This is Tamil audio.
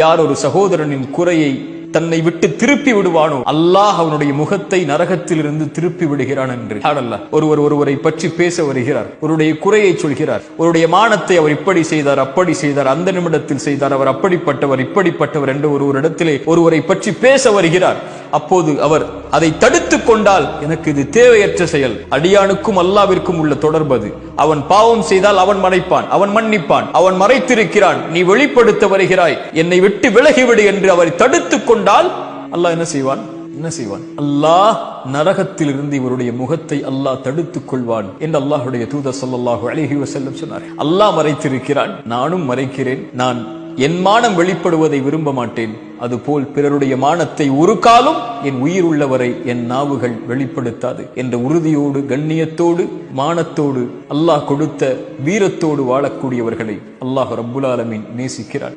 யார் ஒரு சகோதரனின் குறையை தன்னை விட்டு திருப்பி விடுவானோ அல்லாஹ் அவனுடைய முகத்தை நரகத்தில் இருந்து திருப்பி விடுகிறான் என்று. ஒருவரை பற்றி பேச வருகிறார், ஒருடைய குறையை சொல்கிறார், ஒருடைய மானத்தை அவர் இப்படி செய்தார், அப்படி செய்தார், அந்த நிமிடத்தில் செய்தார், அவர் அப்படிப்பட்டவர் இப்படிப்பட்டவர் என்று ஒருவரிடத்திலே ஒருவரை பற்றி பேச வருகிறார். அப்போது அவர் அதை தடுத்துக் கொண்டால் எனக்கு இது தேவையற்ற செயல். அடியானுக்கும் அல்லாவிற்கும் உள்ள தொடர்பது. அவன் பாவம் செய்தால் அவன் மறைப்பான், அவன் மன்னிப்பான், அவன் மறைத்திருக்கிறான், நீ வெளிப்படுத்த வருகிறாய், என்னை விட்டு விலகிவிடு என்று அவரை தடுத்துக் கொண்டால் அல்லாஹ் என்ன செய்வான்? அல்லாஹ் நரகத்தில் இருந்து இவருடைய முகத்தை அல்லாஹ் தடுத்துக் கொள்வான் என்று அல்லாஹ்வுடைய தூதர் ஸல்லல்லாஹு அலைஹி வஸல்லம் சொன்னார். அல்லாஹ் மறைத்திருக்கிறான், நானும் மறைக்கிறேன். நான் என் மானம் வெளிப்படுவதை விரும்ப மாட்டேன். அதுபோல் பிறருடைய மானத்தை ஒரு காலம் என் உயிர் உள்ளவரை என் நாவுகள் வெளிப்படுத்தாது என்ற உறுதியோடு, கண்ணியத்தோடு, மானத்தோடு, அல்லாஹ் கொடுத்த வீரத்தோடு வாழக்கூடியவர்களை அல்லாஹ் ரப்புல் ஆலமீன் நேசிக்கிறான்.